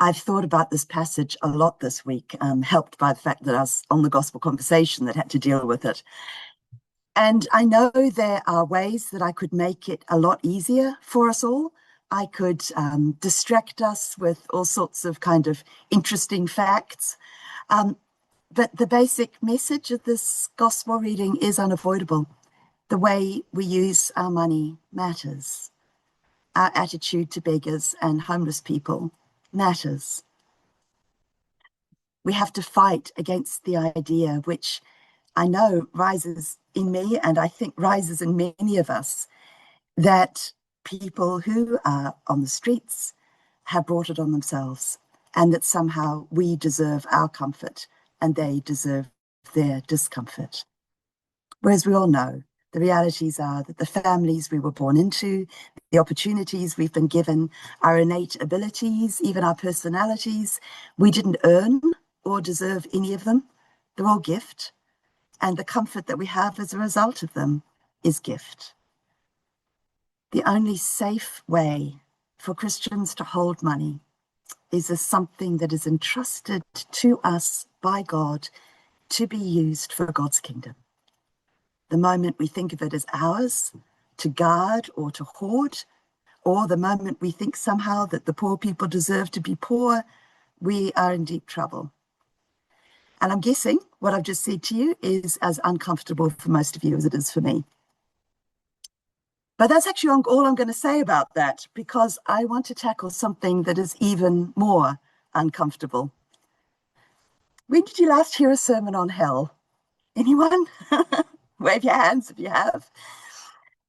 I've thought about this passage a lot this week, helped by the fact that I was on the gospel conversation that had to deal with it. And I know there are ways that I could make it a lot easier for us all. I could distract us with all sorts of kind of interesting facts. But the basic message of this gospel reading is unavoidable. The way we use our money matters. Our attitude to beggars and homeless people matters. We have to fight against the idea, which I know rises in me and I think rises in many of us, that people who are on the streets have brought it on themselves, and that somehow we deserve our comfort and they deserve their discomfort. Whereas we all know the realities are that the families we were born into, the opportunities we've been given, our innate abilities, even our personalities, we didn't earn or deserve any of them. They're all gift. And the comfort that we have as a result of them is gift. The only safe way for Christians to hold money is as something that is entrusted to us by God to be used for God's kingdom. The moment we think of it as ours, to guard or to hoard, or the moment we think somehow that the poor people deserve to be poor, we are in deep trouble. And I'm guessing what I've just said to you is as uncomfortable for most of you as it is for me. But that's actually all I'm going to say about that, because I want to tackle something that is even more uncomfortable. When did you last hear a sermon on hell? Anyone? Wave your hands if you have.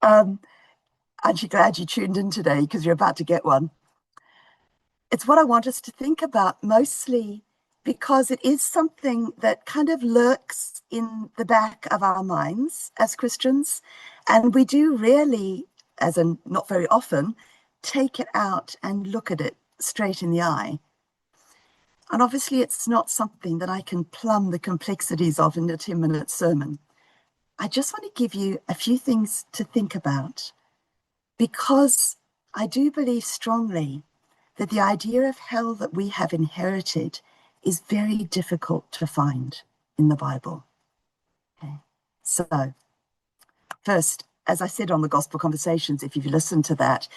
Aren't you glad you tuned in today, because you're about to get one? It's what I want us to think about, mostly because it is something that kind of lurks in the back of our minds as Christians. And we do really, as in not very often, take it out and look at it straight in the eye. And obviously it's not something that I can plumb the complexities of in a 10-minute sermon. I just want to give you a few things to think about, because I do believe strongly that the idea of hell that we have inherited is very difficult to find in the Bible. Okay. So, first, as I said on the Gospel Conversations, if you've listened to that,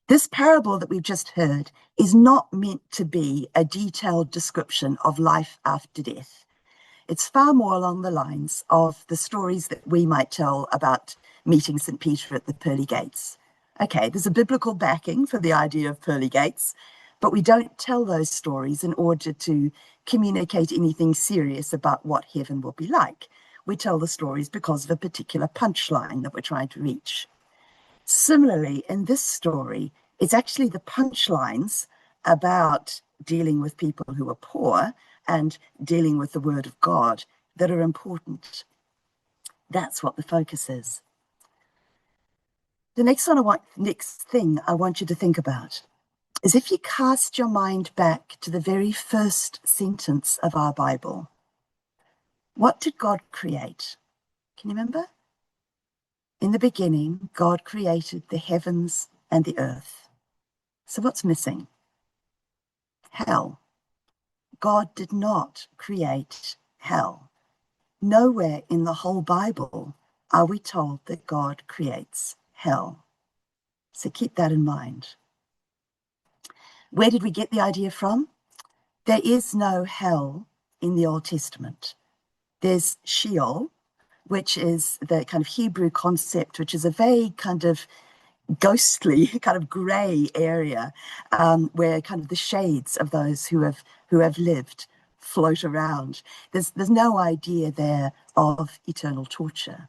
this parable that we've just heard is not meant to be a detailed description of life after death. It's far more along the lines of the stories that we might tell about meeting St. Peter at the pearly gates. Okay, there's a biblical backing for the idea of pearly gates, but we don't tell those stories in order to communicate anything serious about what heaven will be like. We tell the stories because of a particular punchline that we're trying to reach. Similarly, in this story, it's actually the punchlines about dealing with people who are poor and dealing with the word of God that are important. That's what the focus is. The next thing I want you to think about is, if you cast your mind back to the very first sentence of our Bible, what did God create? Can you remember? In the beginning, God created the heavens and the earth. So what's missing? Hell. God did not create hell. Nowhere in the whole Bible are we told that God creates hell. So keep that in mind. Where did we get the idea from? There is no hell in the Old Testament. There's Sheol, which is the kind of Hebrew concept, which is a vague kind of ghostly kind of gray area, where kind of the shades of those who have lived float around. There's no idea there of eternal torture.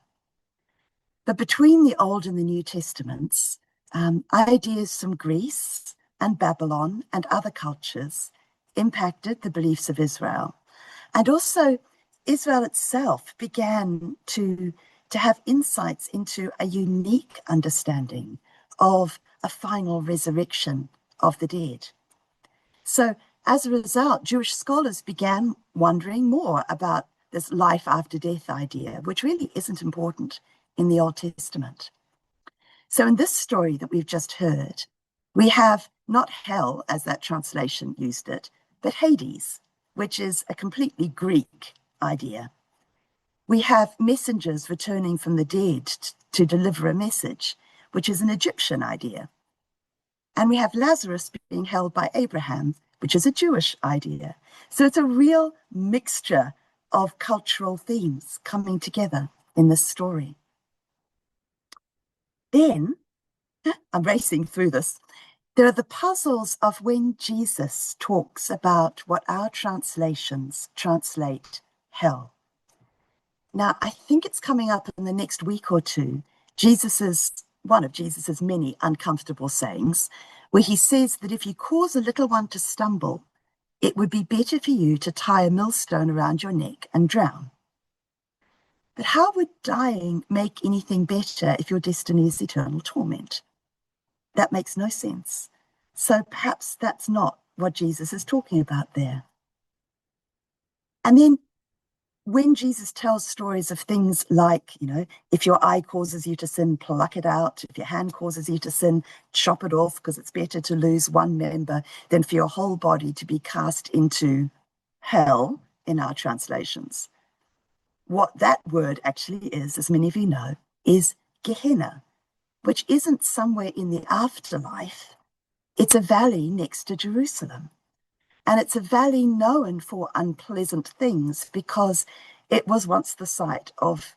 But between the Old and the New Testaments, ideas from Greece and Babylon and other cultures impacted the beliefs of Israel. And also Israel itself began to have insights into a unique understanding of a final resurrection of the dead. So as a result, Jewish scholars began wondering more about this life after death idea, which really isn't important in the Old Testament. So in this story that we've just heard, we have not hell as that translation used it, but Hades, which is a completely Greek idea. We have messengers returning from the dead to deliver a message, which is an Egyptian idea. And we have Lazarus being held by Abraham, which is a Jewish idea. So it's a real mixture of cultural themes coming together in this story. Then, I'm racing through this, there are the puzzles of when Jesus talks about what our translations translate hell. Now, I think it's coming up in the next week or two, one of Jesus's many uncomfortable sayings, where he says that if you cause a little one to stumble, it would be better for you to tie a millstone around your neck and drown. But how would dying make anything better if your destiny is eternal torment? That makes no sense. So perhaps that's not what Jesus is talking about there. And then when Jesus tells stories of things like, if your eye causes you to sin, pluck it out. If your hand causes you to sin, chop it off, because it's better to lose one member than for your whole body to be cast into hell in our translations. What that word actually is, as many of you know, is Gehenna, which isn't somewhere in the afterlife. It's a valley next to Jerusalem. And it's a valley known for unpleasant things because it was once the site of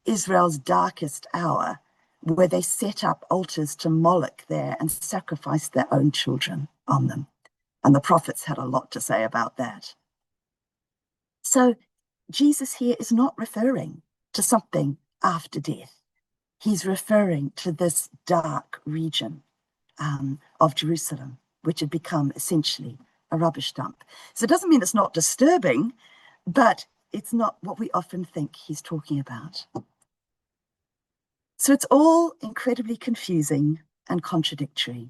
Israel's darkest hour, where they set up altars to Moloch there and sacrificed their own children on them. And the prophets had a lot to say about that. So Jesus here is not referring to something after death. He's referring to this dark region of Jerusalem, which had become essentially a rubbish dump. So it doesn't mean it's not disturbing, but it's not what we often think he's talking about. So it's all incredibly confusing and contradictory.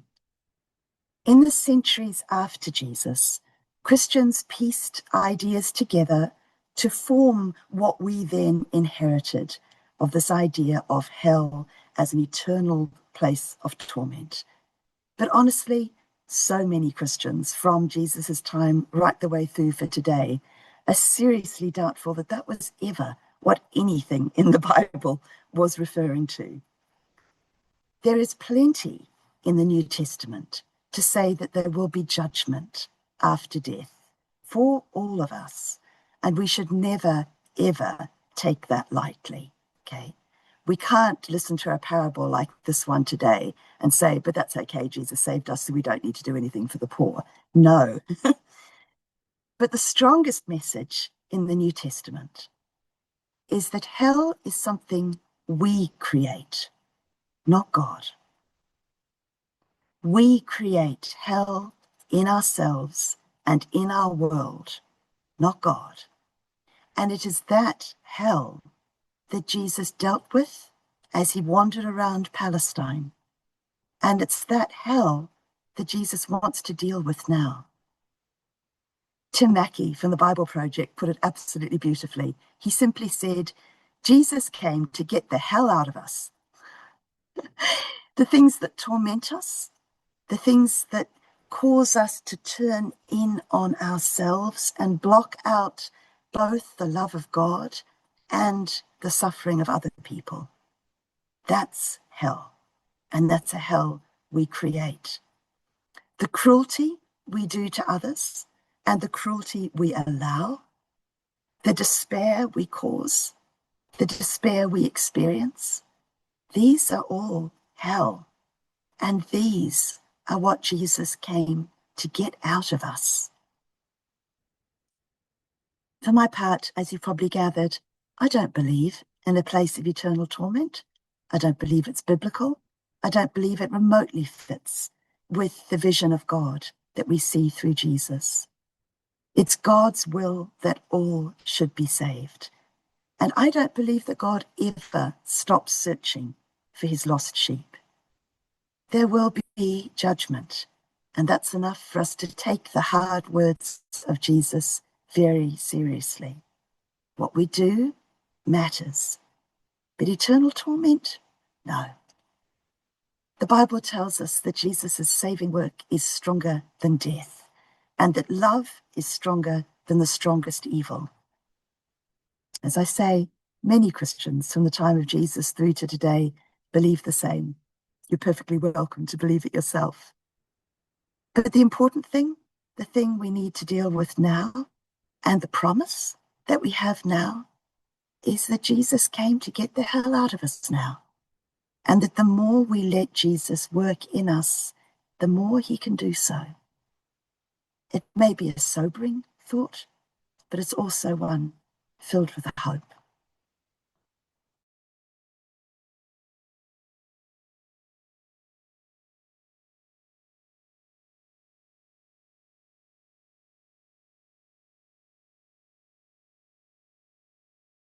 In the centuries after Jesus, Christians pieced ideas together to form what we then inherited of this idea of hell as an eternal place of torment. But honestly, so many Christians from Jesus's time right the way through for today are seriously doubtful that that was ever what anything in the Bible was referring to. There is plenty in the New Testament to say that there will be judgment after death for all of us, and we should never, ever take that lightly, okay? We can't listen to a parable like this one today and say, but that's okay, Jesus saved us, so we don't need to do anything for the poor. No. But the strongest message in the New Testament is that hell is something we create, not God. We create hell in ourselves and in our world, not God. And it is that hell that Jesus dealt with as he wandered around Palestine. And it's that hell that Jesus wants to deal with now. Tim Mackey from the Bible Project put it absolutely beautifully. He simply said, Jesus came to get the hell out of us. The things that torment us, the things that cause us to turn in on ourselves and block out both the love of God and the suffering of other people. That's hell. And that's a hell we create. The cruelty we do to others and the cruelty we allow, the despair we cause, the despair we experience, these are all hell. And these are what Jesus came to get out of us. For my part, as you've probably gathered, I don't believe in a place of eternal torment. I don't believe it's biblical. I don't believe it remotely fits with the vision of God that we see through Jesus. It's God's will that all should be saved. And I don't believe that God ever stops searching for his lost sheep. There will be judgment, and that's enough for us to take the hard words of Jesus very seriously. What we do matters, but eternal torment, no. The Bible tells us that Jesus' saving work is stronger than death, and that love is stronger than the strongest evil. As I say, many Christians from the time of Jesus through to today believe the same. You're perfectly welcome to believe it yourself. But the important thing, the thing we need to deal with now, and the promise that we have now, is that Jesus came to get the hell out of us now. And that the more we let Jesus work in us, the more he can do so. It may be a sobering thought, but it's also one filled with hope.